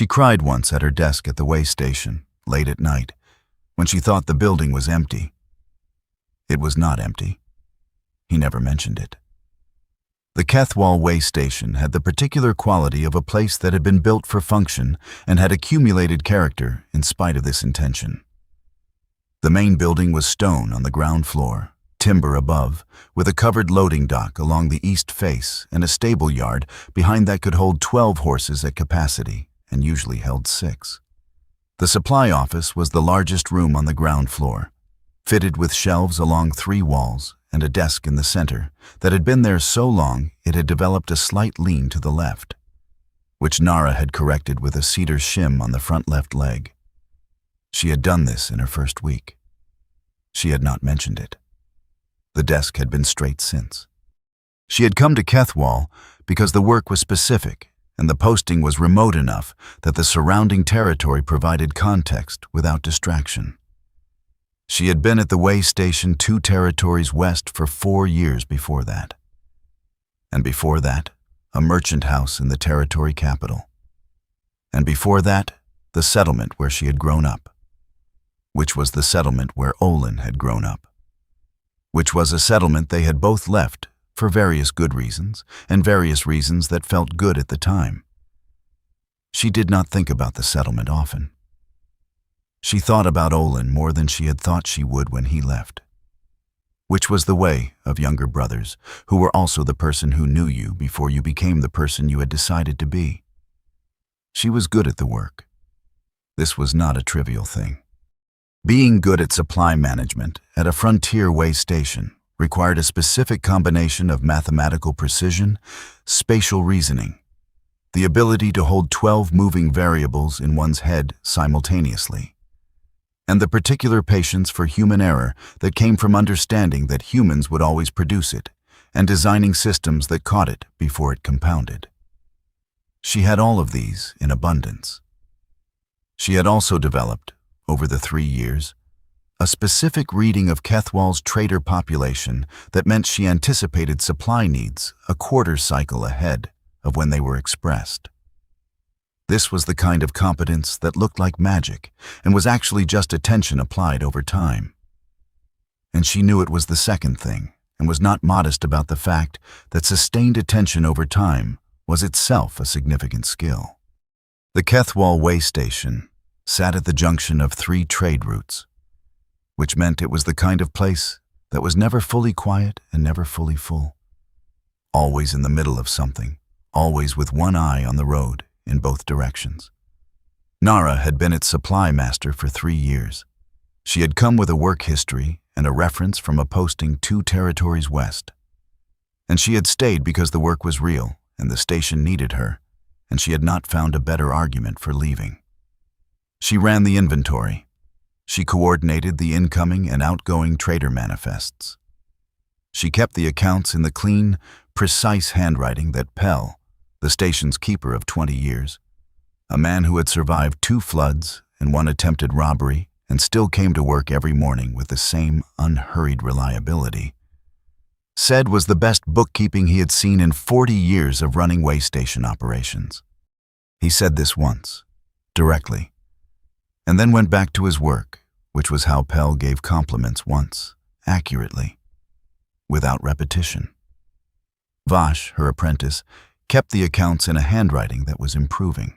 She cried once at her desk at the waystation, late at night, when she thought the building was empty. It was not empty. He never mentioned it. The Kethwall waystation had the particular quality of a place that had been built for function and had accumulated character in spite of this intention. The main building was stone on the ground floor, timber above, with a covered loading dock along the east face and a stable yard behind that could hold 12 horses at capacity and usually held 6. The supply office was the largest room on the ground floor, fitted with shelves along 3 walls and a desk in the center that had been there so long it had developed a slight lean to the left, which Nara had corrected with a cedar shim on the front left leg. She had done this in her first week. She had not mentioned it. The desk had been straight since. She had come to Kethwall because the work was specific and the posting was remote enough that the surrounding territory provided context without distraction. She had been at the waystation 2 territories west for 4 years before that. And before that, a merchant house in the territory capital. And before that, the settlement where she had grown up, which was the settlement where Olin had grown up, which was a settlement they had both left for various good reasons and various reasons that felt good at the time. She did not think about the settlement often. She thought about Olin more than she had thought she would when he left, which was the way of younger brothers who were also the person who knew you before you became the person you had decided to be. She was good at the work. This was not a trivial thing. Being good at supply management at a frontier way station required a specific combination of mathematical precision, spatial reasoning, the ability to hold 12 moving variables in one's head simultaneously, and the particular patience for human error that came from understanding that humans would always produce it and designing systems that caught it before it compounded. She had all of these in abundance. She had also developed, over the 3 years, a specific reading of Kethwall's trader population that meant she anticipated supply needs a quarter cycle ahead of when they were expressed. This was the kind of competence that looked like magic and was actually just attention applied over time. And she knew it was the second thing and was not modest about the fact that sustained attention over time was itself a significant skill. The Kethwall waystation sat at the junction of 3 trade routes, which meant it was the kind of place that was never fully quiet and never fully full. Always in the middle of something, always with one eye on the road in both directions. Nara had been its supply master for 3 years. She had come with a work history and a reference from a posting 2 territories west. And she had stayed because the work was real and the station needed her, and she had not found a better argument for leaving. She ran the inventory. She coordinated the incoming and outgoing trader manifests. She kept the accounts in the clean, precise handwriting that Pell, the station's keeper of 20 years, a man who had survived 2 floods and 1 attempted robbery and still came to work every morning with the same unhurried reliability, said was the best bookkeeping he had seen in 40 years of running waystation operations. He said this once, directly, and then went back to his work, which was how Pell gave compliments once, accurately, without repetition. Vash, her apprentice, kept the accounts in a handwriting that was improving.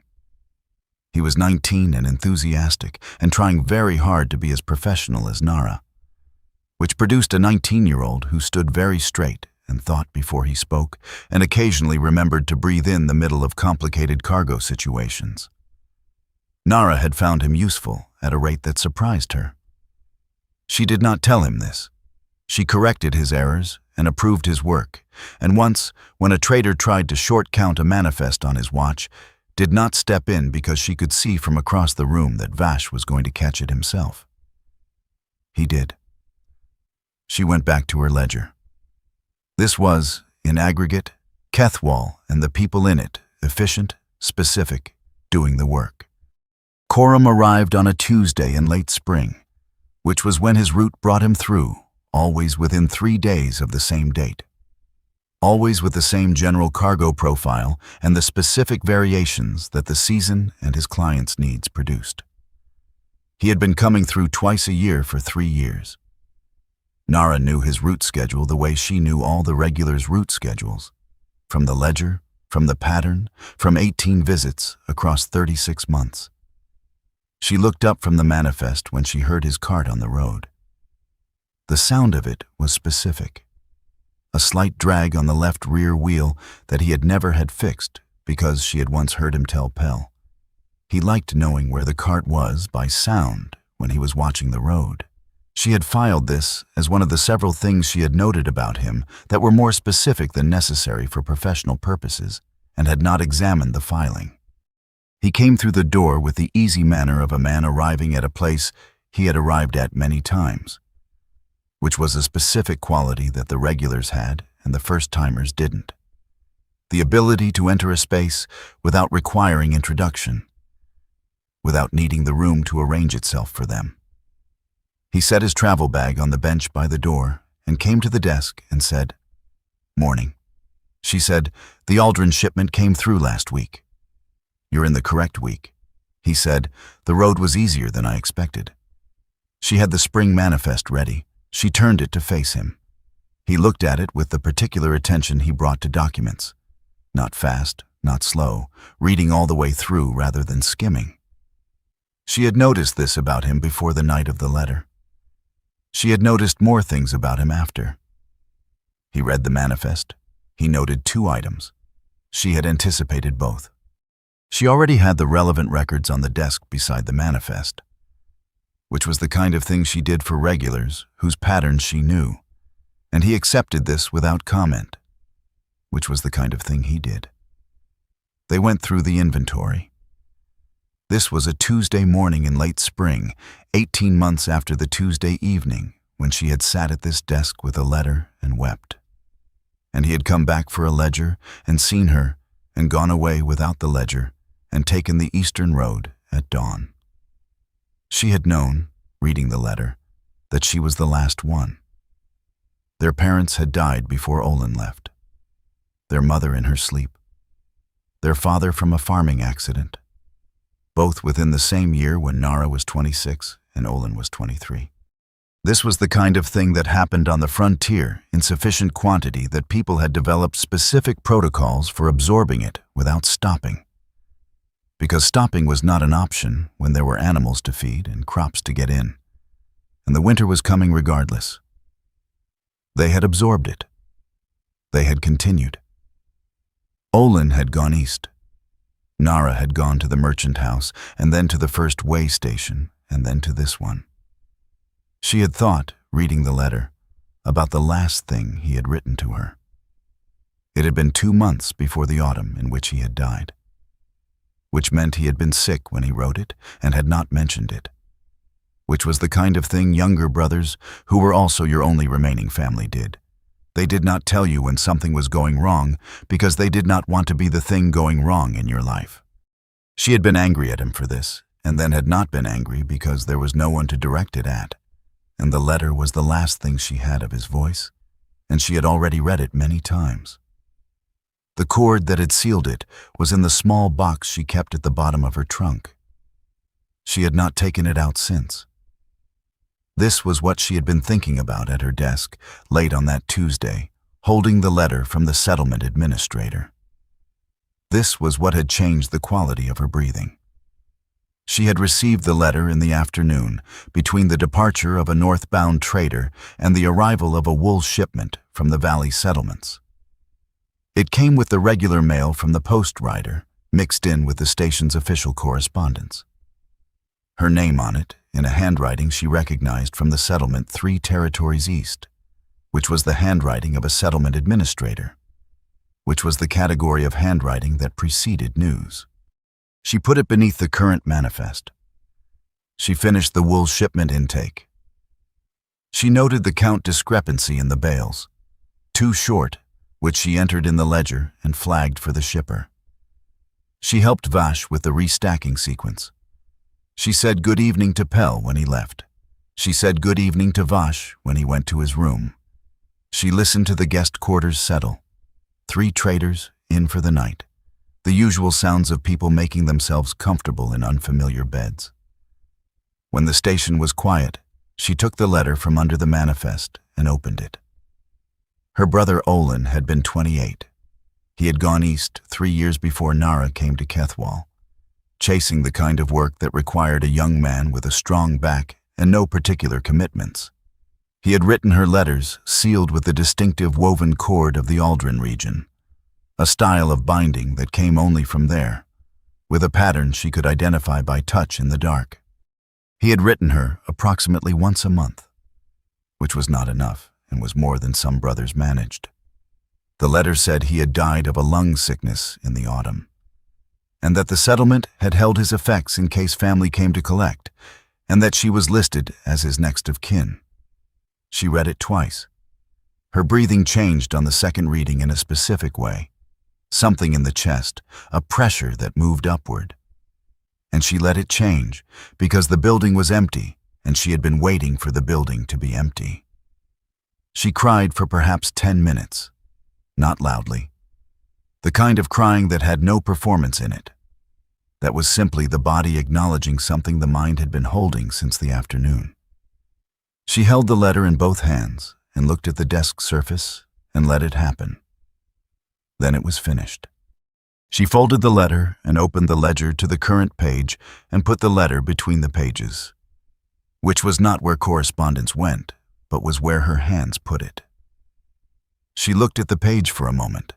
He was 19 and enthusiastic and trying very hard to be as professional as Nara, which produced a 19-year-old who stood very straight and thought before he spoke and occasionally remembered to breathe in the middle of complicated cargo situations. Nara had found him useful at a rate that surprised her. She did not tell him this. She corrected his errors and approved his work, and once, when a trader tried to short-count a manifest on his watch, did not step in because she could see from across the room that Vash was going to catch it himself. He did. She went back to her ledger. This was, in aggregate, Kethwall and the people in it, efficient, specific, doing the work. Cororum arrived on a Tuesday in late spring, which was when his route brought him through, always within 3 days of the same date. always with the same general cargo profile and the specific variations that the season and his clients' needs produced. He had been coming through twice a year for 3 years. Nara knew his route schedule the way she knew all the regulars' route schedules, from the ledger, from the pattern, from 18 visits across 36 months. She looked up from the manifest when she heard his cart on the road. The sound of it was specific. A slight drag on the left rear wheel that he had never had fixed because she had once heard him tell Pell. He liked knowing where the cart was by sound when he was watching the road. She had filed this as one of the several things she had noted about him that were more specific than necessary for professional purposes, and had not examined the filing. He came through the door with the easy manner of a man arriving at a place he had arrived at many times, which was a specific quality that the regulars had and the first-timers didn't. The ability to enter a space without requiring introduction, without needing the room to arrange itself for them. He set his travel bag on the bench by the door and came to the desk and said, "Morning." She said, "The Aldrin shipment came through last week." "You're in the correct week." He said, "The road was easier than I expected." She had the spring manifest ready. She turned it to face him. He looked at it with the particular attention he brought to documents. Not fast, not slow, reading all the way through rather than skimming. She had noticed this about him before the night of the letter. She had noticed more things about him after. He read the manifest. He noted 2 items. She had anticipated both. She already had the relevant records on the desk beside the manifest, which was the kind of thing she did for regulars whose patterns she knew, and he accepted this without comment, which was the kind of thing he did. They went through the inventory. This was a Tuesday morning in late spring, 18 months after the Tuesday evening when she had sat at this desk with a letter and wept. And he had come back for a ledger and seen her and gone away without the ledger and taken the eastern road at dawn. She had known, reading the letter, that she was the last one. Their parents had died before Olin left. Their mother in her sleep. Their father from a farming accident. Both within the same year when Nara was 26 and Olin was 23. This was the kind of thing that happened on the frontier in sufficient quantity that people had developed specific protocols for absorbing it without stopping. Because stopping was not an option when there were animals to feed and crops to get in, and the winter was coming regardless. They had absorbed it. They had continued. Olin had gone east. Nara had gone to the merchant house, and then to the first way station, and then to this one. She had thought, reading the letter, about the last thing he had written to her. It had been 2 months before the autumn in which he had died, which meant he had been sick when he wrote it and had not mentioned it, which was the kind of thing younger brothers, who were also your only remaining family, did. They did not tell you when something was going wrong because they did not want to be the thing going wrong in your life. She had been angry at him for this, and then had not been angry because there was no one to direct it at, and the letter was the last thing she had of his voice, and she had already read it many times. The cord that had sealed it was in the small box she kept at the bottom of her trunk. She had not taken it out since. This was what she had been thinking about at her desk, late on that Tuesday, holding the letter from the settlement administrator. This was what had changed the quality of her breathing. She had received the letter in the afternoon, between the departure of a northbound trader and the arrival of a wool shipment from the valley settlements. It came with the regular mail from the post rider, mixed in with the station's official correspondence. Her name on it, in a handwriting she recognized from the settlement 3 territories east, which was the handwriting of a settlement administrator, which was the category of handwriting that preceded news. She put it beneath the current manifest. She finished the wool shipment intake. She noted the count discrepancy in the bales, 2 short, which she entered in the ledger and flagged for the shipper. She helped Vash with the restacking sequence. She said good evening to Pell when he left. She said good evening to Vash when he went to his room. She listened to the guest quarters settle. 3 traders in for the night. The usual sounds of people making themselves comfortable in unfamiliar beds. When the station was quiet, she took the letter from under the manifest and opened it. Her brother Olin had been 28. He had gone east 3 years before Nara came to Kethwall, chasing the kind of work that required a young man with a strong back and no particular commitments. He had written her letters sealed with the distinctive woven cord of the Aldrin region, a style of binding that came only from there, with a pattern she could identify by touch in the dark. He had written her approximately once a month, which was not enough and was more than some brothers managed. The letter said he had died of a lung sickness in the autumn, and that the settlement had held his effects in case family came to collect, and that she was listed as his next of kin. She read it twice. Her breathing changed on the second reading in a specific way. Something in the chest, a pressure that moved upward. And she let it change, because the building was empty, and she had been waiting for the building to be empty. She cried for perhaps 10 minutes, not loudly. The kind of crying that had no performance in it. That was simply the body acknowledging something the mind had been holding since the afternoon. She held the letter in both hands and looked at the desk surface and let it happen. Then it was finished. She folded the letter and opened the ledger to the current page and put the letter between the pages, which was not where correspondence went, but was where her hands put it. She looked at the page for a moment.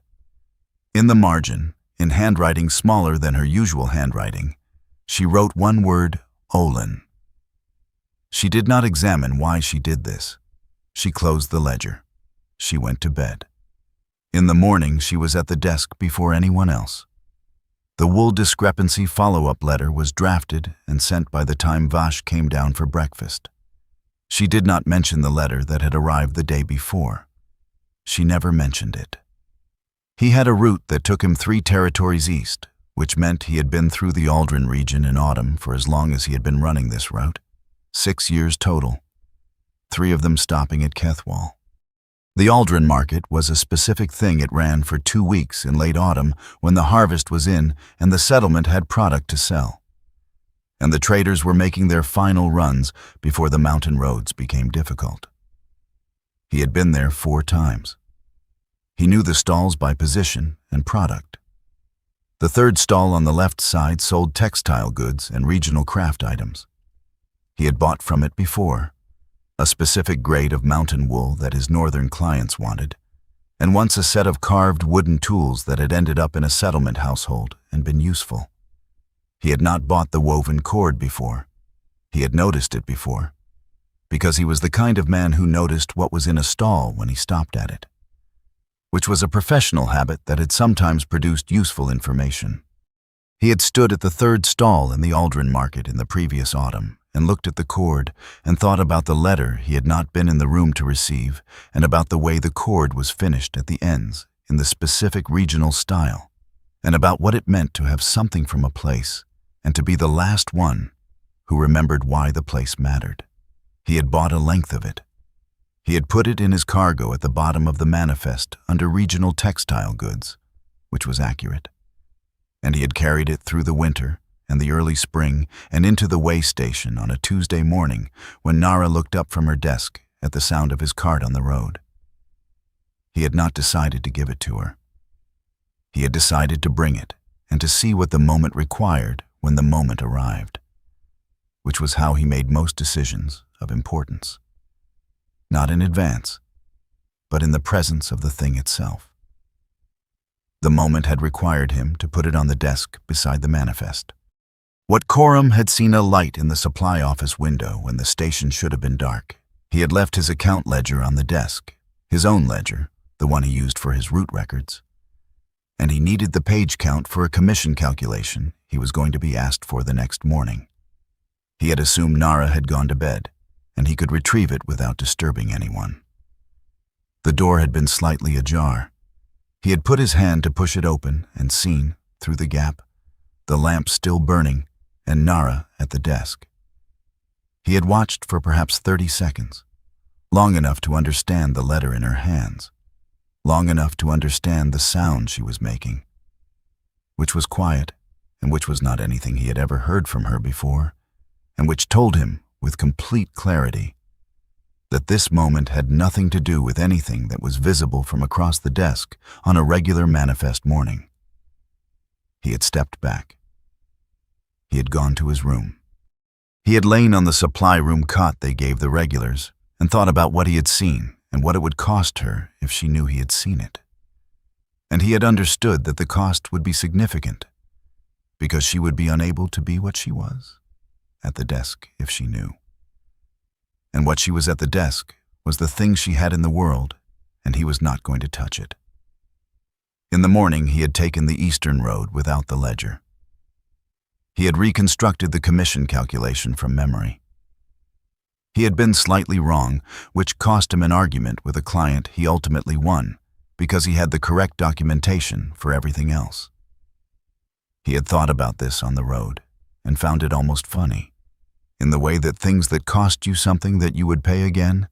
In the margin, in handwriting smaller than her usual handwriting, she wrote one word, Olin. She did not examine why she did this. She closed the ledger. She went to bed. In the morning, she was at the desk before anyone else. The wool discrepancy follow-up letter was drafted and sent by the time Vash came down for breakfast. She did not mention the letter that had arrived the day before. She never mentioned it. He had a route that took him 3 territories east, which meant he had been through the Aldrin region in autumn for as long as he had been running this route. 6 years total, 3 of them stopping at Kethwall. The Aldrin market was a specific thing it ran for 2 weeks in late autumn when the harvest was in and the settlement had product to sell. And the traders were making their final runs before the mountain roads became difficult. He had been there 4 times. He knew the stalls by position and product. The 3rd stall on the left side sold textile goods and regional craft items. He had bought from it before, a specific grade of mountain wool that his northern clients wanted, and once a set of carved wooden tools that had ended up in a settlement household and been useful. He had not bought the woven cord before. He had noticed it before, because he was the kind of man who noticed what was in a stall when he stopped at it, which was a professional habit that had sometimes produced useful information. He had stood at the 3rd stall in the Aldrin market in the previous autumn and looked at the cord and thought about the letter he had not been in the room to receive and about the way the cord was finished at the ends in the specific regional style, and about what it meant to have something from a place and to be the last one who remembered why the place mattered. He had bought a length of it. He had put it in his cargo at the bottom of the manifest under regional textile goods, which was accurate. And he had carried it through the winter and the early spring and into the waystation on a Tuesday morning when Nara looked up from her desk at the sound of his cart on the road. He had not decided to give it to her. He had decided to bring it and to see what the moment required when the moment arrived, which was how he made most decisions of importance. Not in advance, but in the presence of the thing itself. The moment had required him to put it on the desk beside the manifest. What Cororum had seen a light in the supply office window when the station should have been dark. He had left his account ledger on the desk, his own ledger, the one he used for his route records. And he needed the page count for a commission calculation he was going to be asked for the next morning. He had assumed Nara had gone to bed, and he could retrieve it without disturbing anyone. The door had been slightly ajar. He had put his hand to push it open and seen, through the gap, the lamp still burning and Nara at the desk. He had watched for perhaps 30 seconds, long enough to understand the letter in her hands, long enough to understand the sound she was making, which was quiet and which was not anything he had ever heard from her before, and which told him with complete clarity that this moment had nothing to do with anything that was visible from across the desk on a regular manifest morning. He had stepped back. He had gone to his room. He had lain on the supply room cot they gave the regulars and thought about what he had seen and what it would cost her if she knew he had seen it. And he had understood that the cost would be significant, because she would be unable to be what she was at the desk if she knew. And what she was at the desk was the thing she had in the world, and he was not going to touch it. In the morning, he had taken the Eastern Road without the ledger. He had reconstructed the commission calculation from memory. He had been slightly wrong, which cost him an argument with a client he ultimately won because he had the correct documentation for everything else. He had thought about this on the road and found it almost funny, in the way that things that cost you something that you would pay again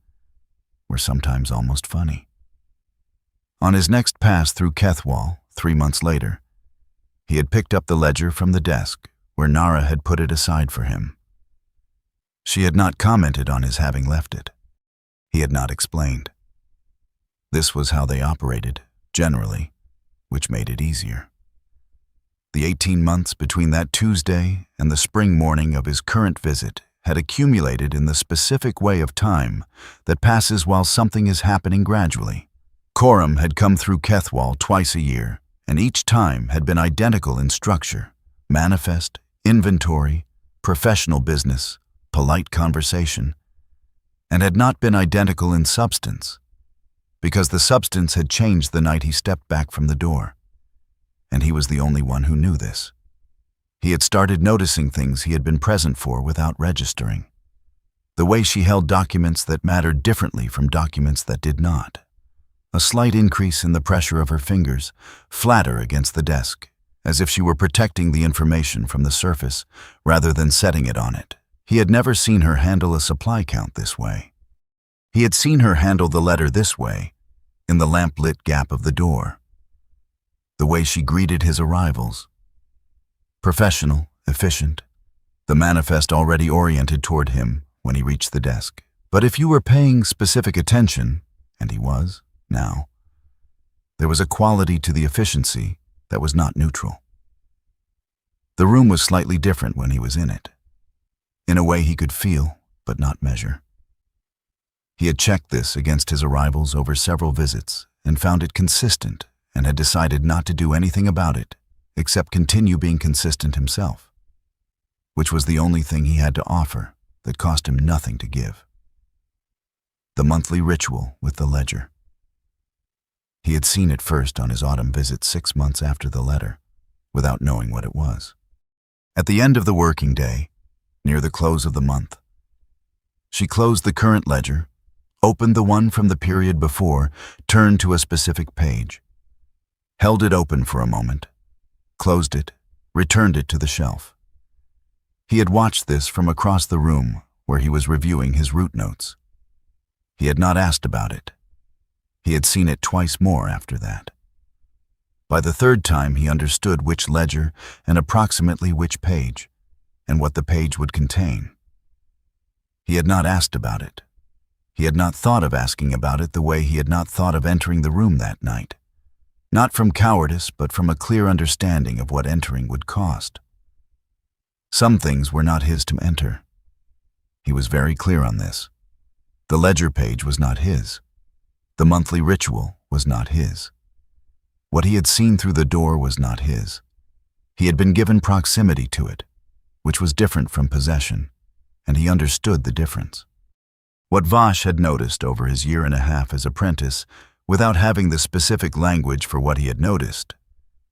were sometimes almost funny. On his next pass through Kethwall, 3 months later, he had picked up the ledger from the desk where Nara had put it aside for him. She had not commented on his having left it. He had not explained. This was how they operated, generally, which made it easier. The 18 months between that Tuesday and the spring morning of his current visit had accumulated in the specific way of time that passes while something is happening gradually. Cororum had come through Kethwall twice a year, and each time had been identical in structure: manifest, inventory, professional business, polite conversation, and had not been identical in substance, because the substance had changed the night he stepped back from the door. And he was the only one who knew this. He had started noticing things he had been present for without registering. The way she held documents that mattered differently from documents that did not. A slight increase in the pressure of her fingers, flatter against the desk, as if she were protecting the information from the surface rather than setting it on it. He had never seen her handle a supply count this way. He had seen her handle the letter this way, in the lamp-lit gap of the door. The way she greeted his arrivals. Professional, efficient, the manifest already oriented toward him when he reached the desk. But if you were paying specific attention, and he was, now, there was a quality to the efficiency that was not neutral. The room was slightly different when he was in it, in a way he could feel but not measure. He had checked this against his arrivals over several visits and found it consistent, and had decided not to do anything about it except continue being consistent himself, which was the only thing he had to offer that cost him nothing to give. The monthly ritual with the ledger. He had seen it first on his autumn visit 6 months after the letter, without knowing what it was. At the end of the working day, near the close of the month, she closed the current ledger, opened the one from the period before, turned to a specific page, held it open for a moment, closed it, returned it to the shelf. He had watched this from across the room where he was reviewing his route notes. He had not asked about it. He had seen it twice more after that. By the third time, he understood which ledger and approximately which page, and what the page would contain. He had not asked about it. He had not thought of asking about it the way he had not thought of entering the room that night. Not from cowardice, but from a clear understanding of what entering would cost. Some things were not his to enter. He was very clear on this. The ledger page was not his. The monthly ritual was not his. What he had seen through the door was not his. He had been given proximity to it, which was different from possession, and he understood the difference. What Vash had noticed over his 1.5 years as apprentice, without having the specific language for what he had noticed,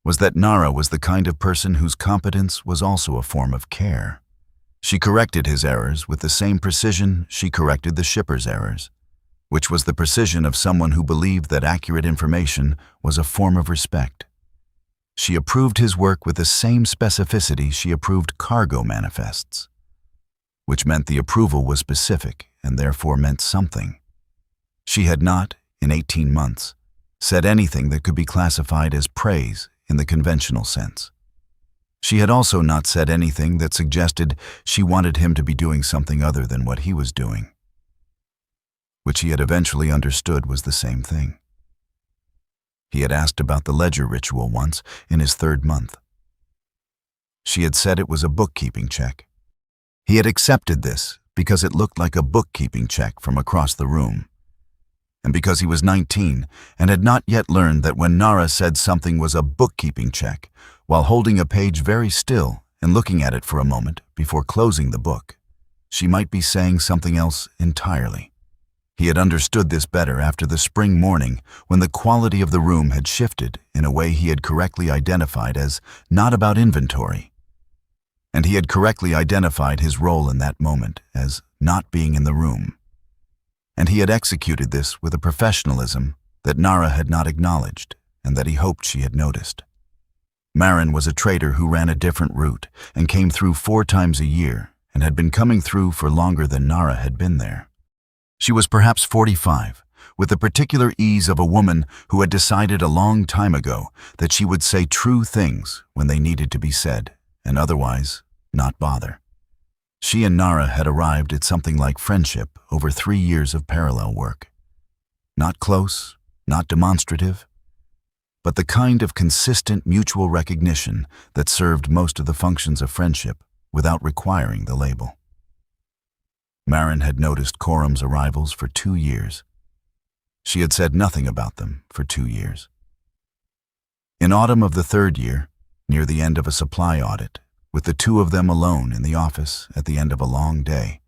was that Nara was the kind of person whose competence was also a form of care. She corrected his errors with the same precision she corrected the shipper's errors, which was the precision of someone who believed that accurate information was a form of respect. She approved his work with the same specificity she approved cargo manifests, which meant the approval was specific and therefore meant something. She had not, in 18 months, said anything that could be classified as praise in the conventional sense. She had also not said anything that suggested she wanted him to be doing something other than what he was doing, which he had eventually understood was the same thing. He had asked about the ledger ritual once in his 3rd month. She had said it was a bookkeeping check. He had accepted this because it looked like a bookkeeping check from across the room, and because he was 19 and had not yet learned that when Nara said something was a bookkeeping check, while holding a page very still and looking at it for a moment before closing the book, she might be saying something else entirely. He had understood this better after the spring morning when the quality of the room had shifted in a way he had correctly identified as not about inventory. And he had correctly identified his role in that moment as not being in the room. And he had executed this with a professionalism that Nara had not acknowledged and that he hoped she had noticed. Marin was a trader who ran a different route and came through 4 times a year and had been coming through for longer than Nara had been there. She was perhaps 45, with the particular ease of a woman who had decided a long time ago that she would say true things when they needed to be said, and otherwise not bother. She and Nara had arrived at something like friendship over 3 years of parallel work. Not close, not demonstrative, but the kind of consistent mutual recognition that served most of the functions of friendship without requiring the label. Marin had noticed Corum's arrivals for 2 years. She had said nothing about them for 2 years. In autumn of the 3rd year, near the end of a supply audit, with the 2 of them alone in the office at the end of a long day,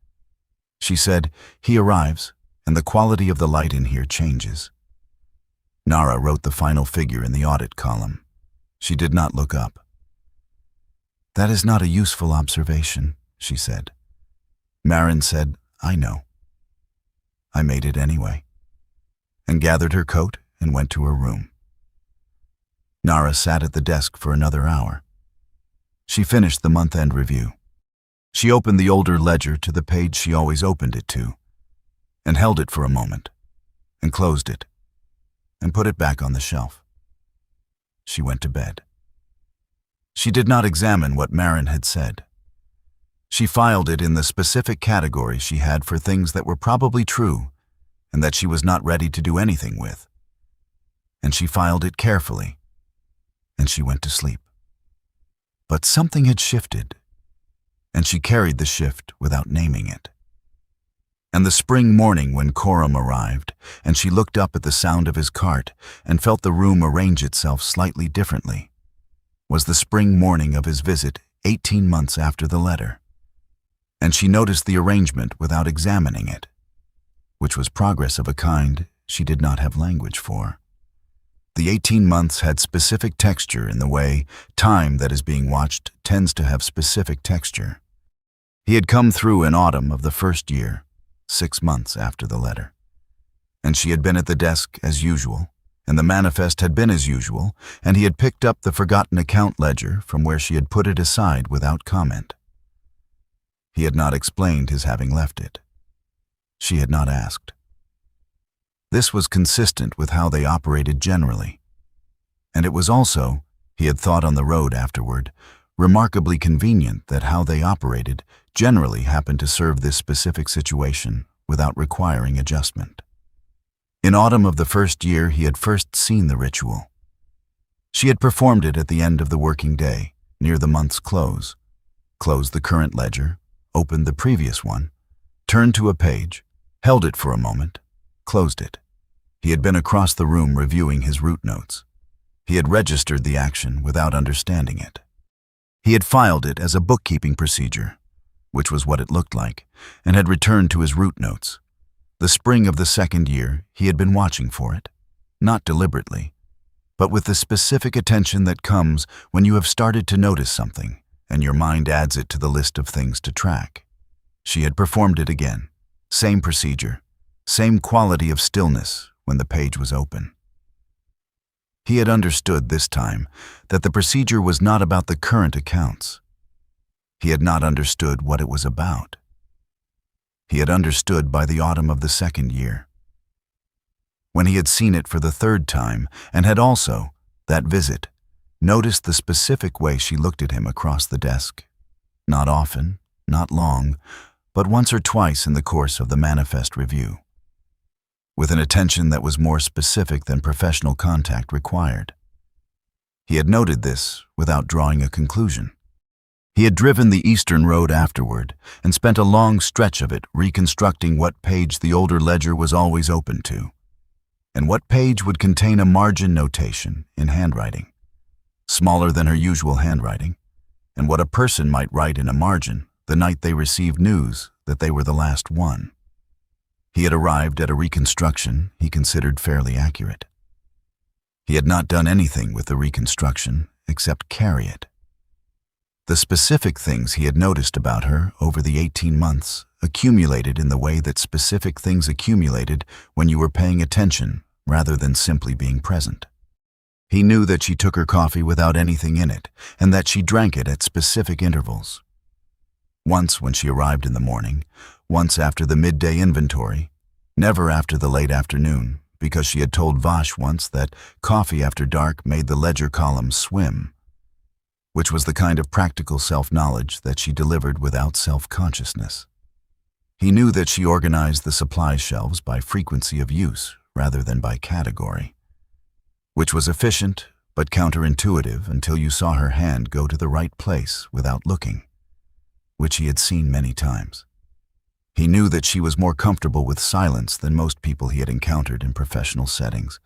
she said, "He arrives, and the quality of the light in here changes." Nara wrote the final figure in the audit column. She did not look up. "That is not a useful observation," she said. Marin said, "I know." I made it anyway, and gathered her coat and went to her room. Nara sat at the desk for another hour. She finished the month-end review. She opened the older ledger to the page she always opened it to, and held it for a moment, and closed it, and put it back on the shelf. She went to bed. She did not examine what Marin had said. She filed it in the specific category she had for things that were probably true and that she was not ready to do anything with. And she filed it carefully, and she went to sleep. But something had shifted, and she carried the shift without naming it. And the spring morning when Cororum arrived, and she looked up at the sound of his cart and felt the room arrange itself slightly differently, was the spring morning of his visit 18 months after the letter. And she noticed the arrangement without examining it, which was progress of a kind she did not have language for. The 18 months had specific texture in the way time that is being watched tends to have specific texture. He had come through in autumn of the 1st year, 6 months after the letter. And she had been at the desk as usual, and the manifest had been as usual, and he had picked up the forgotten account ledger from where she had put it aside without comment. He had not explained his having left it. She had not asked. This was consistent with how they operated generally. And it was also, he had thought on the road afterward, remarkably convenient that how they operated generally happened to serve this specific situation without requiring adjustment. In autumn of the 1st year, he had first seen the ritual. She had performed it at the end of the working day, near the month's close, closed the current ledger, opened the previous one, turned to a page, held it for a moment, closed it. He had been across the room reviewing his route notes. He had registered the action without understanding it. He had filed it as a bookkeeping procedure, which was what it looked like, and had returned to his route notes. The spring of the 2nd year, he had been watching for it, not deliberately, but with the specific attention that comes when you have started to notice something, and your mind adds it to the list of things to track. She had performed it again, same procedure, same quality of stillness when the page was open. He had understood this time that the procedure was not about the current accounts. He had not understood what it was about. He had understood by the autumn of the 2nd year. when he had seen it for the third time and had also, that visit, noticed the specific way she looked at him across the desk. Not often, not long, but once or twice in the course of the manifest review, with an attention that was more specific than professional contact required. He had noted this without drawing a conclusion. He had driven the Eastern Road afterward and spent a long stretch of it reconstructing what page the older ledger was always open to, and what page would contain a margin notation in handwriting, smaller than her usual handwriting, and what a person might write in a margin the night they received news that they were the last one. He had arrived at a reconstruction he considered fairly accurate. He had not done anything with the reconstruction except carry it. The specific things he had noticed about her over the 18 months accumulated in the way that specific things accumulated when you were paying attention rather than simply being present. He knew that she took her coffee without anything in it and that she drank it at specific intervals. Once when she arrived in the morning, once after the midday inventory, never after the late afternoon, because she had told Vash once that coffee after dark made the ledger columns swim, which was the kind of practical self-knowledge that she delivered without self-consciousness. He knew that she organized the supply shelves by frequency of use rather than by category, which was efficient but counterintuitive until you saw her hand go to the right place without looking, which he had seen many times. He knew that she was more comfortable with silence than most people he had encountered in professional settings,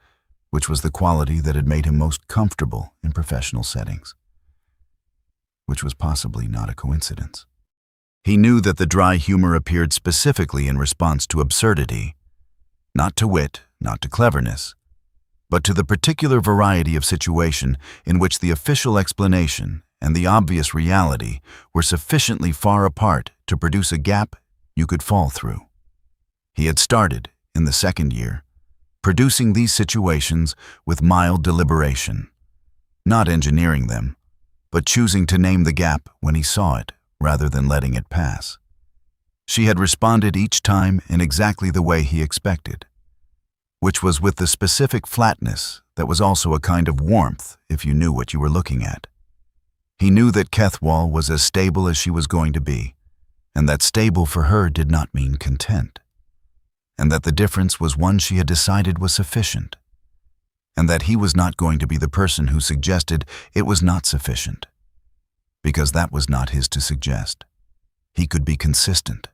which was the quality that had made him most comfortable in professional settings, which was possibly not a coincidence. He knew that the dry humor appeared specifically in response to absurdity, not to wit, not to cleverness, but to the particular variety of situation in which the official explanation and the obvious reality were sufficiently far apart to produce a gap you could fall through. He had started, in the second year, producing these situations with mild deliberation, not engineering them, but choosing to name the gap when he saw it rather than letting it pass. She had responded each time in exactly the way he expected, which was with the specific flatness that was also a kind of warmth if you knew what you were looking at. He knew that Kethwall was as stable as she was going to be, and that stable for her did not mean content, and that the difference was one she had decided was sufficient, and that he was not going to be the person who suggested it was not sufficient, because that was not his to suggest. He could be consistent.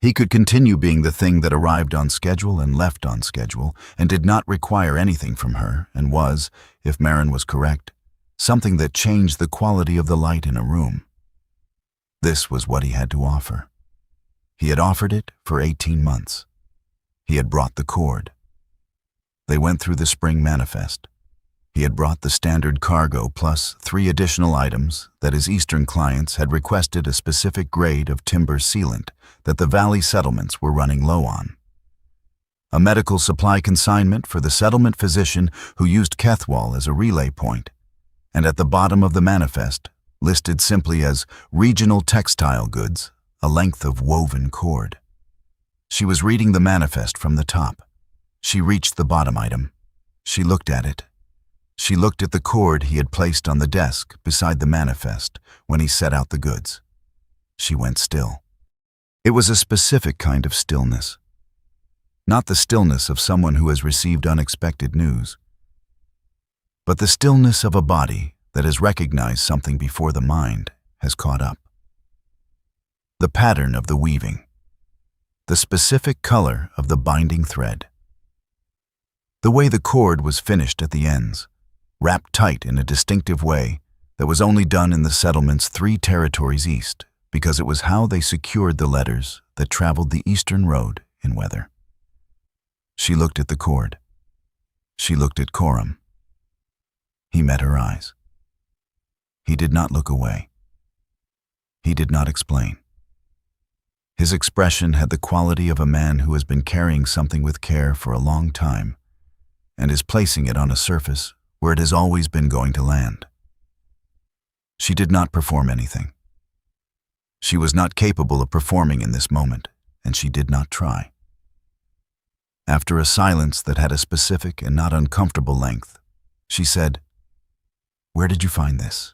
He could continue being the thing that arrived on schedule and left on schedule and did not require anything from her and was, if Marin was correct, something that changed the quality of the light in a room. This was what he had to offer. He had offered it for 18 months. He had brought the cord. They went through the spring manifest. He had brought the standard cargo plus 3 additional items that his Eastern clients had requested a specific grade of timber sealant that the valley settlements were running low on. A medical supply consignment for the settlement physician who used Kethwall as a relay point, and at the bottom of the manifest, listed simply as regional textile goods, a length of woven cord. She was reading the manifest from the top. She reached the bottom item. She looked at it. She looked at the cord he had placed on the desk beside the manifest when he set out the goods. She went still. It was a specific kind of stillness. Not the stillness of someone who has received unexpected news, but the stillness of a body that has recognized something before the mind has caught up. The pattern of the weaving. The specific color of the binding thread. The way the cord was finished at the ends, wrapped tight in a distinctive way that was only done in the settlement's 3 territories east, because it was how they secured the letters that traveled the Eastern Road in weather. She looked at the cord. She looked at Cororum. He met her eyes. He did not look away. He did not explain. His expression had the quality of a man who has been carrying something with care for a long time and is placing it on a surface where it has always been going to land. She did not perform anything. She was not capable of performing in this moment, and she did not try. After a silence that had a specific and not uncomfortable length, she said, "Where did you find this?"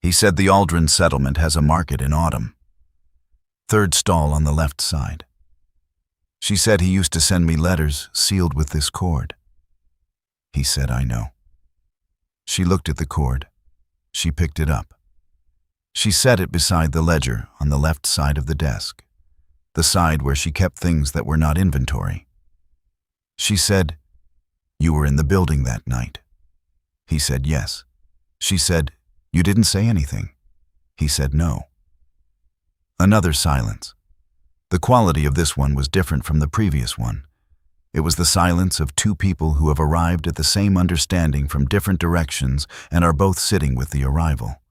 He said the Aldrin settlement has a market in autumn. Third stall on the left side. She said he used to send me letters sealed with this cord. He said, "I know." She looked at the cord. She picked it up. She set it beside the ledger on the left side of the desk, the side where she kept things that were not inventory. She said, "You were in the building that night." He said, "Yes." She said, "You didn't say anything." He said, "No." Another silence. The quality of this one was different from the previous one. It was the silence of two people who have arrived at the same understanding from different directions and are both sitting with the arrival.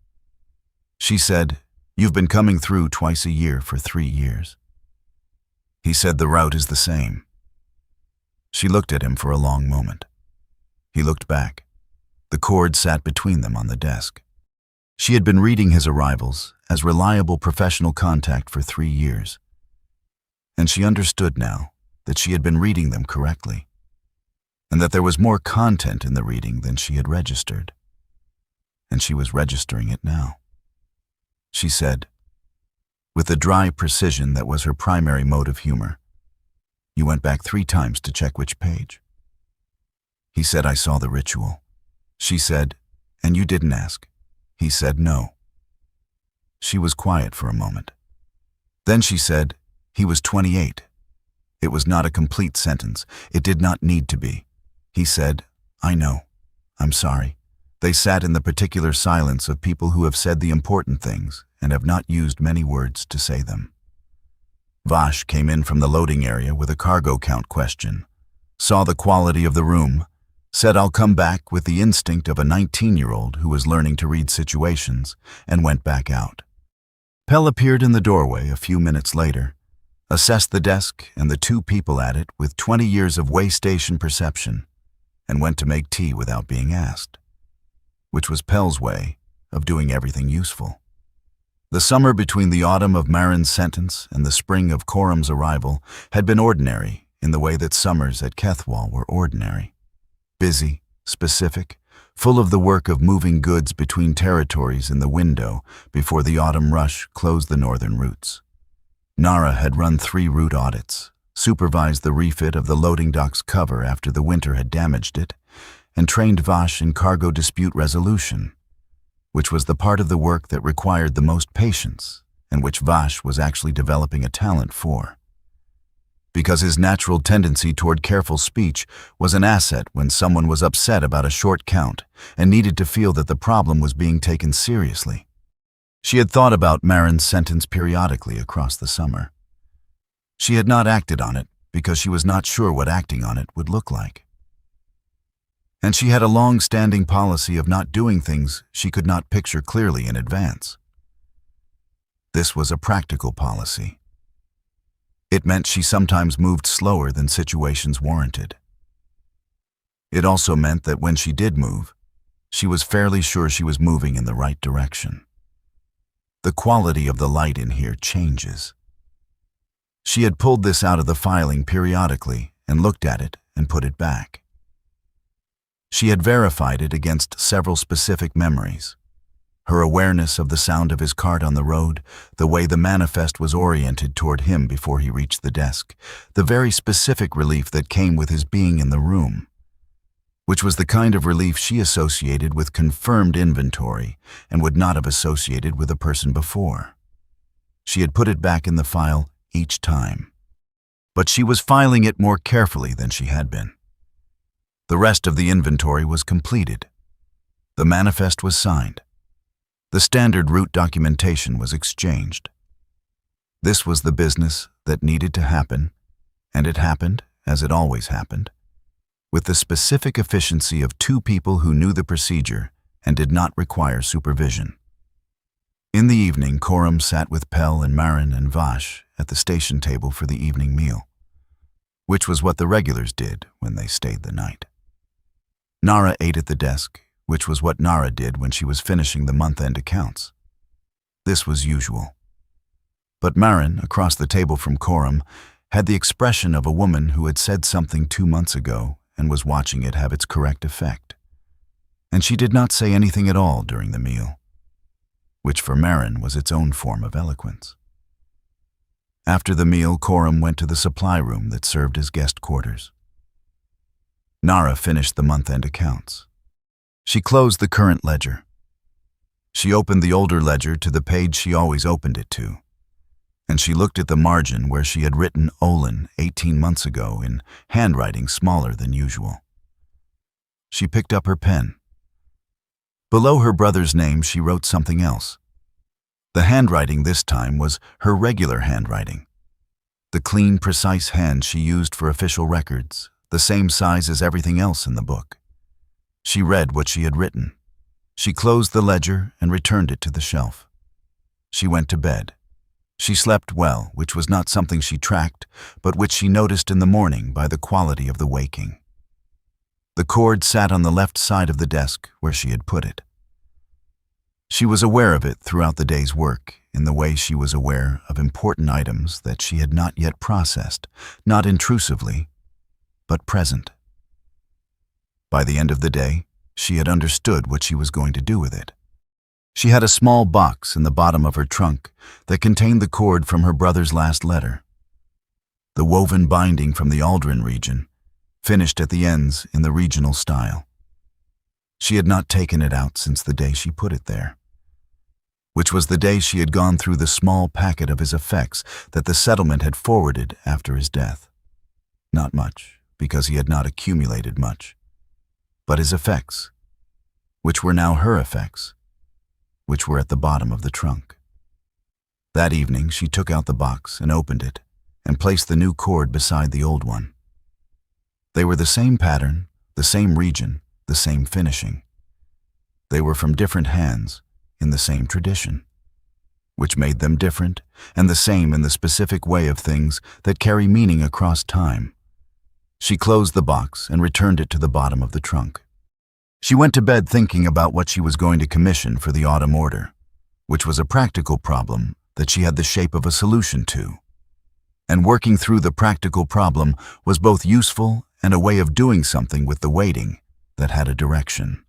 She said, "You've been coming through twice a year for 3 years." He said the route is the same. She looked at him for a long moment. He looked back. The cord sat between them on the desk. She had been reading his arrivals as reliable professional contact for 3 years. And she understood now that she had been reading them correctly, and that there was more content in the reading than she had registered. And she was registering it now. She said, with the dry precision that was her primary mode of humor, "You went back 3 times to check which page." He said, "I saw the ritual." She said, "And you didn't ask?" He said, "No." She was quiet for a moment. Then she said, "He was 28. It was not a complete sentence. It did not need to be. He said, "I know. I'm sorry." They sat in the particular silence of people who have said the important things and have not used many words to say them. Vash came in from the loading area with a cargo count question, saw the quality of the room, said, "I'll come back," with the instinct of a 19-year-old who was learning to read situations, and went back out. Pell appeared in the doorway a few minutes later, assessed the desk and the 2 people at it with 20 years of waystation perception, and went to make tea without being asked, which was Pell's way of doing everything useful. The summer between the autumn of Marin's sentence and the spring of Corum's arrival had been ordinary in the way that summers at Kethwall were ordinary. Busy, specific, full of the work of moving goods between territories in the window before the autumn rush closed the northern routes. Nara had run 3 route audits, supervised the refit of the loading dock's cover after the winter had damaged it, and trained Vash in cargo dispute resolution, which was the part of the work that required the most patience and which Vash was actually developing a talent for. Because his natural tendency toward careful speech was an asset when someone was upset about a short count and needed to feel that the problem was being taken seriously. She had thought about Marin's sentence periodically across the summer. She had not acted on it because she was not sure what acting on it would look like. And she had a long-standing policy of not doing things she could not picture clearly in advance. This was a practical policy. It meant she sometimes moved slower than situations warranted. It also meant that when she did move, she was fairly sure she was moving in the right direction. The quality of the light in here changes. She had pulled this out of the filing periodically and looked at it and put it back. She had verified it against several specific memories. Her awareness of the sound of his cart on the road, the way the manifest was oriented toward him before he reached the desk, the very specific relief that came with his being in the room, which was the kind of relief she associated with confirmed inventory and would not have associated with a person before. She had put it back in the file each time, but she was filing it more carefully than she had been. The rest of the inventory was completed. The manifest was signed. The standard route documentation was exchanged. This was the business that needed to happen, and it happened, as it always happened, with the specific efficiency of 2 people who knew the procedure and did not require supervision. In the evening, Cororum sat with Pell and Marin and Vash at the station table for the evening meal, which was what the regulars did when they stayed the night. Nara ate at the desk, which was what Nara did when she was finishing the month-end accounts. This was usual. But Marin, across the table from Cororum, had the expression of a woman who had said something 2 months ago and was watching it have its correct effect. And she did not say anything at all during the meal, which for Marin was its own form of eloquence. After the meal, Cororum went to the supply room that served as guest quarters. Nara finished the month-end accounts. She closed the current ledger. She opened the older ledger to the page she always opened it to, and she looked at the margin where she had written Olin 18 months ago in handwriting smaller than usual. She picked up her pen. Below her brother's name, she wrote something else. The handwriting this time was her regular handwriting. The clean, precise hand she used for official records, the same size as everything else in the book. She read what she had written. She closed the ledger and returned it to the shelf. She went to bed. She slept well, which was not something she tracked, but which she noticed in the morning by the quality of the waking. The cord sat on the left side of the desk where she had put it. She was aware of it throughout the day's work, in the way she was aware of important items that she had not yet processed, not intrusively, but present. By the end of the day, she had understood what she was going to do with it. She had a small box in the bottom of her trunk that contained the cord from her brother's last letter. The woven binding from the Aldrin region, finished at the ends in the regional style. She had not taken it out since the day she put it there, which was the day she had gone through the small packet of his effects that the settlement had forwarded after his death. Not much, because he had not accumulated much, but his effects, which were now her effects, which were at the bottom of the trunk. That evening, she took out the box and opened it and placed the new cord beside the old one. They were the same pattern, the same region, the same finishing. They were from different hands in the same tradition, which made them different and the same in the specific way of things that carry meaning across time. She closed the box and returned it to the bottom of the trunk. She went to bed thinking about what she was going to commission for the autumn order, which was a practical problem that she had the shape of a solution to. And working through the practical problem was both useful and a way of doing something with the waiting that had a direction.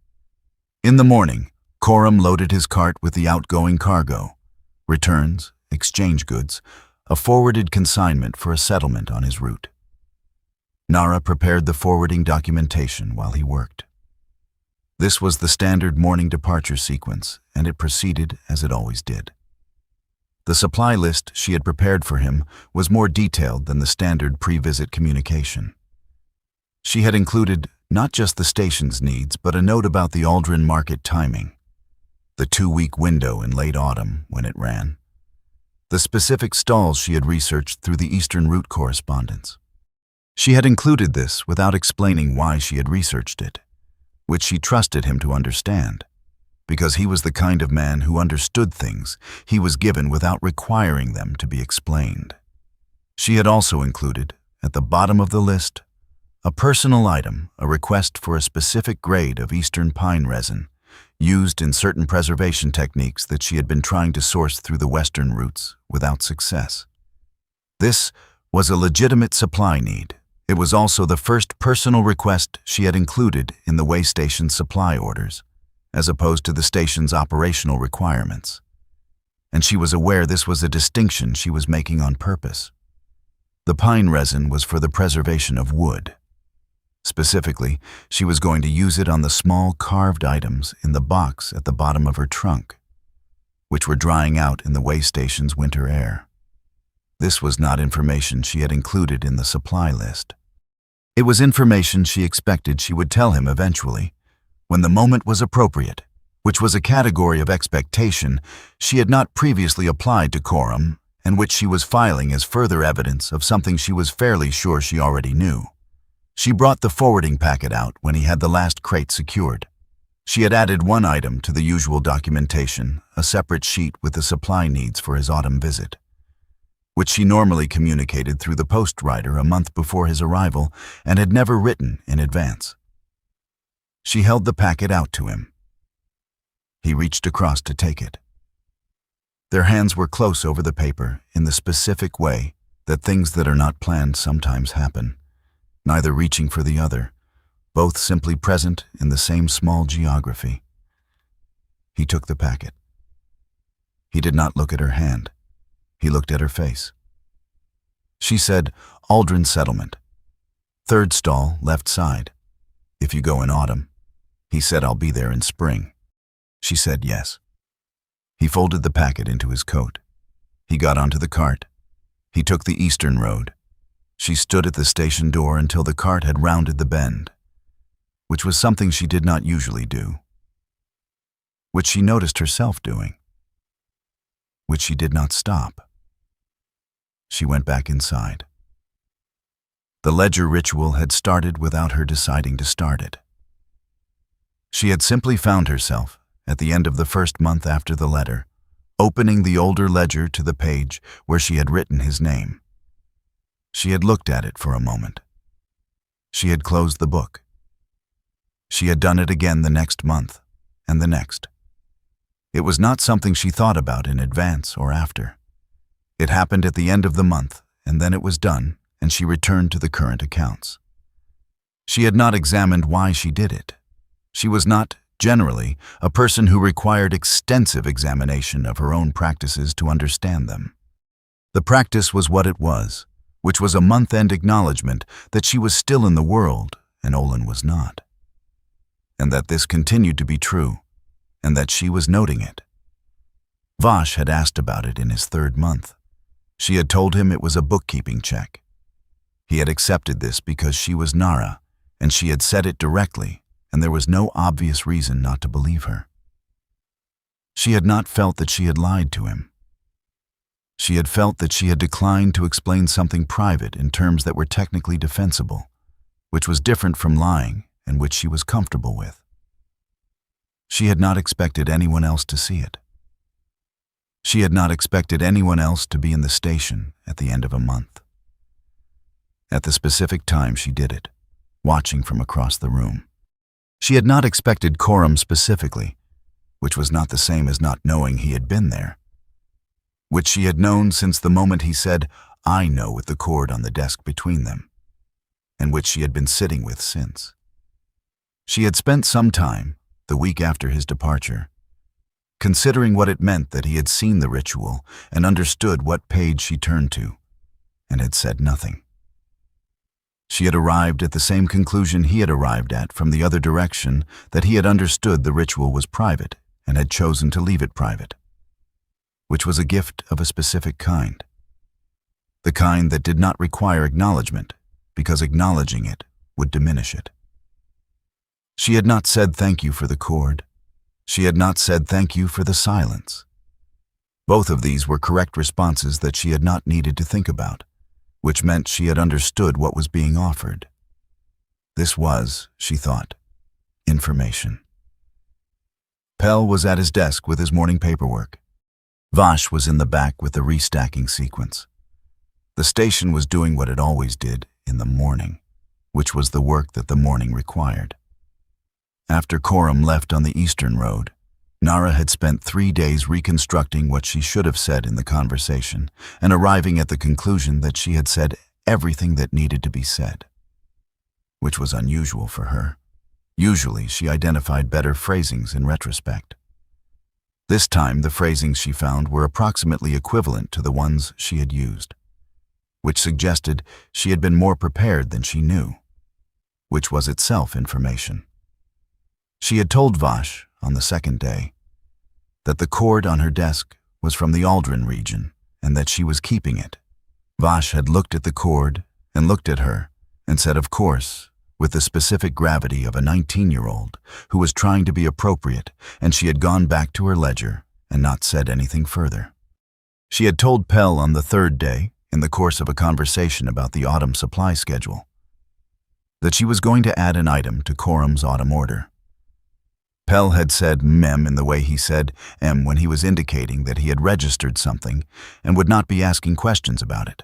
In the morning, Cororum loaded his cart with the outgoing cargo, returns, exchange goods, a forwarded consignment for a settlement on his route. Nara prepared the forwarding documentation while he worked. This was the standard morning departure sequence, and it proceeded as it always did. The supply list she had prepared for him was more detailed than the standard pre-visit communication. She had included not just the station's needs, but a note about the Aldrin market timing, the 2-week window in late autumn when it ran, the specific stalls she had researched through the Eastern route correspondence. She had included this without explaining why she had researched it, which she trusted him to understand, because he was the kind of man who understood things he was given without requiring them to be explained. She had also included, at the bottom of the list, a personal item, a request for a specific grade of Eastern pine resin, used in certain preservation techniques that she had been trying to source through the Western routes without success. This was a legitimate supply need. It was also the first personal request she had included in the waystation supply orders, as opposed to the station's operational requirements. And she was aware this was a distinction she was making on purpose. The pine resin was for the preservation of wood. Specifically, she was going to use it on the small carved items in the box at the bottom of her trunk, which were drying out in the waystation's winter air. This was not information she had included in the supply list. It was information she expected she would tell him eventually, when the moment was appropriate, which was a category of expectation she had not previously applied to Cororum and which she was filing as further evidence of something she was fairly sure she already knew. She brought the forwarding packet out when he had the last crate secured. She had added one item to the usual documentation, a separate sheet with the supply needs for his autumn visit, which she normally communicated through the post rider a month before his arrival and had never written in advance. She held the packet out to him. He reached across to take it. Their hands were close over the paper in the specific way that things that are not planned sometimes happen, neither reaching for the other, both simply present in the same small geography. He took the packet. He did not look at her hand. He looked at her face. She said, "Aldrin Settlement. Third stall, left side. If you go in autumn." He said, "I'll be there in spring." She said yes. He folded the packet into his coat. He got onto the cart. He took the eastern road. She stood at the station door until the cart had rounded the bend, which was something she did not usually do, which she noticed herself doing, which she did not stop. She went back inside. The ledger ritual had started without her deciding to start it. She had simply found herself, at the end of the first month after the letter, opening the older ledger to the page where she had written his name. She had looked at it for a moment. She had closed the book. She had done it again the next month, and the next. It was not something she thought about in advance or after. It happened at the end of the month, and then it was done, and she returned to the current accounts. She had not examined why she did it. She was not, generally, a person who required extensive examination of her own practices to understand them. The practice was what it was, which was a month-end acknowledgement that she was still in the world and Olin was not, and that this continued to be true, and that she was noting it. Vash had asked about it in his third month. She had told him it was a bookkeeping check. He had accepted this because she was Nara, and she had said it directly, and there was no obvious reason not to believe her. She had not felt that she had lied to him. She had felt that she had declined to explain something private in terms that were technically defensible, which was different from lying and which she was comfortable with. She had not expected anyone else to see it. She had not expected anyone else to be in the station at the end of a month. At the specific time she did it, watching from across the room. She had not expected Cororum specifically, which was not the same as not knowing he had been there, which she had known since the moment he said, "I know," with the cord on the desk between them, and which she had been sitting with since. She had spent some time, the week after his departure, considering what it meant that he had seen the ritual and understood what page she turned to, and had said nothing. She had arrived at the same conclusion he had arrived at from the other direction, that he had understood the ritual was private and had chosen to leave it private, which was a gift of a specific kind. The kind that did not require acknowledgement, because acknowledging it would diminish it. She had not said thank you for the cord. She had not said thank you for the silence. Both of these were correct responses that she had not needed to think about, which meant she had understood what was being offered. This was, she thought, information. Pell was at his desk with his morning paperwork. Vash was in the back with the restacking sequence. The station was doing what it always did in the morning, which was the work that the morning required. After Cororum left on the eastern road, Nara had spent 3 days reconstructing what she should have said in the conversation and arriving at the conclusion that she had said everything that needed to be said, which was unusual for her. Usually, she identified better phrasings in retrospect. This time, the phrasings she found were approximately equivalent to the ones she had used, which suggested she had been more prepared than she knew, which was itself information. She had told Vash, on the second day, that the cord on her desk was from the Aldrin region and that she was keeping it. Vash had looked at the cord and looked at her and said, of course, with the specific gravity of a 19-year-old who was trying to be appropriate, and she had gone back to her ledger and not said anything further. She had told Pell on the third day, in the course of a conversation about the autumn supply schedule, that she was going to add an item to Corum's autumn order. Pell had said mem in the way he said em when he was indicating that he had registered something and would not be asking questions about it,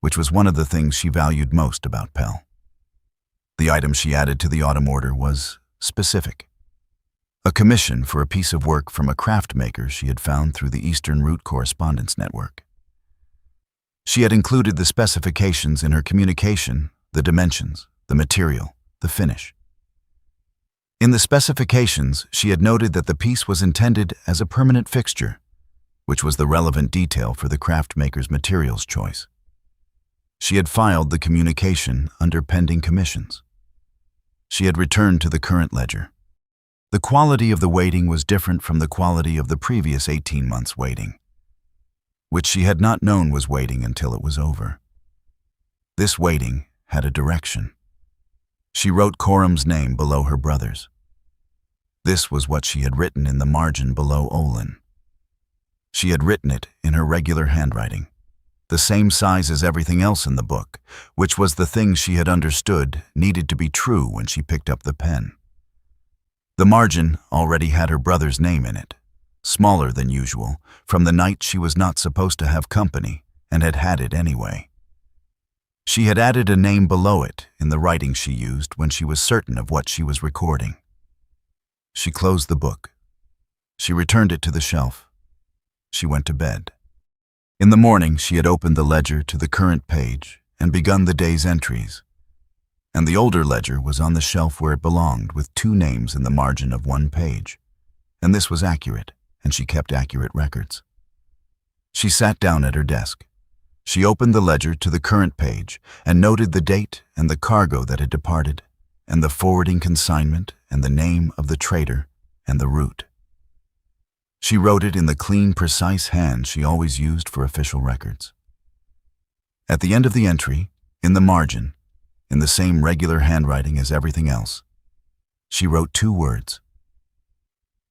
which was one of the things she valued most about Pell. The item she added to the autumn order was specific. A commission for a piece of work from a craft maker she had found through the Eastern Route Correspondence Network. She had included the specifications in her communication, the dimensions, the material, the finish. In the specifications, she had noted that the piece was intended as a permanent fixture, which was the relevant detail for the craft maker's materials choice. She had filed the communication under pending commissions. She had returned to the current ledger. The quality of the waiting was different from the quality of the previous 18 months' waiting, which she had not known was waiting until it was over. This waiting had a direction. She wrote Corum's name below her brother's. This was what she had written in the margin below Olin. She had written it in her regular handwriting, the same size as everything else in the book, which was the thing she had understood needed to be true when she picked up the pen. The margin already had her brother's name in it, smaller than usual, from the night she was not supposed to have company and had had it anyway. She had added a name below it in the writing she used when she was certain of what she was recording. She closed the book. She returned it to the shelf. She went to bed. In the morning, she had opened the ledger to the current page and begun the day's entries. And the older ledger was on the shelf where it belonged, with 2 names in the margin of 1 page. And this was accurate, and she kept accurate records. She sat down at her desk. She opened the ledger to the current page and noted the date and the cargo that had departed, and the forwarding consignment and the name of the trader and the route. She wrote it in the clean, precise hand she always used for official records. At the end of the entry, in the margin, in the same regular handwriting as everything else, she wrote 2 words.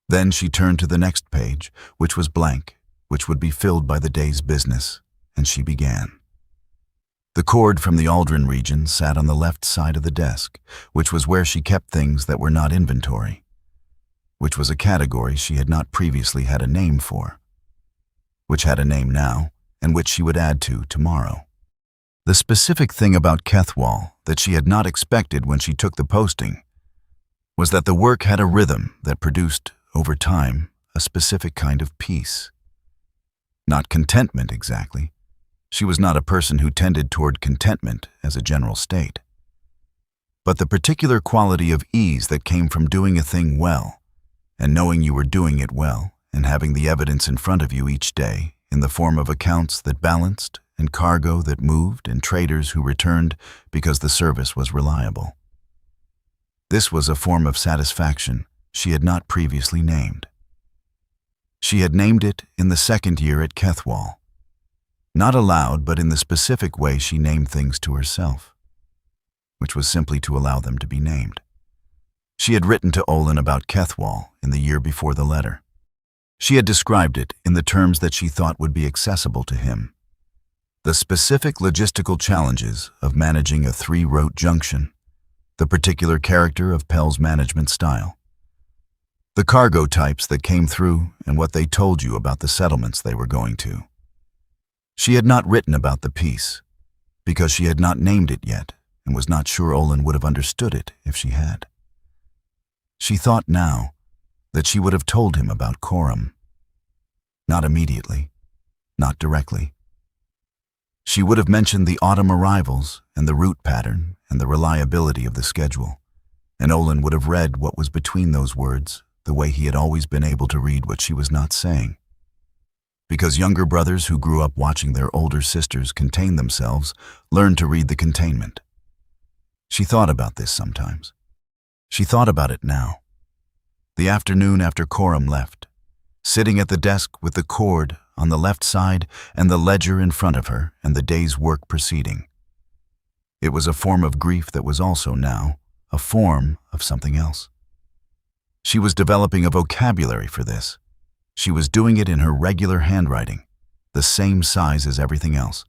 Then she turned to the next page, which was blank, which would be filled by the day's business, and she began. The cord from the Aldrin region sat on the left side of the desk, which was where she kept things that were not inventory, which was a category she had not previously had a name for, which had a name now, and which she would add to tomorrow. The specific thing about Kethwall that she had not expected when she took the posting was that the work had a rhythm that produced, over time, a specific kind of peace. Not contentment exactly. She was not a person who tended toward contentment as a general state, but the particular quality of ease that came from doing a thing well, and knowing you were doing it well, and having the evidence in front of you each day in the form of accounts that balanced, and cargo that moved, and traders who returned because the service was reliable. This was a form of satisfaction she had not previously named. She had named it in the 2nd year at Kethwall. Not aloud, but in the specific way she named things to herself, which was simply to allow them to be named. She had written to Olin about Kethwall in the year before the letter. She had described it in the terms that she thought would be accessible to him. The specific logistical challenges of managing a 3-route junction, the particular character of Pell's management style, the cargo types that came through and what they told you about the settlements they were going to. She had not written about the piece, because she had not named it yet and was not sure Olin would have understood it if she had. She thought now that she would have told him about Cororum. Not immediately, not directly. She would have mentioned the autumn arrivals and the route pattern and the reliability of the schedule, and Olin would have read what was between those words the way he had always been able to read what she was not saying. Because younger brothers who grew up watching their older sisters contain themselves learned to read the containment. She thought about this sometimes. She thought about it now. The afternoon after Cororum left, sitting at the desk with the cord on the left side and the ledger in front of her and the day's work proceeding. It was a form of grief that was also now a form of something else. She was developing a vocabulary for this. She was doing it in her regular handwriting, the same size as everything else.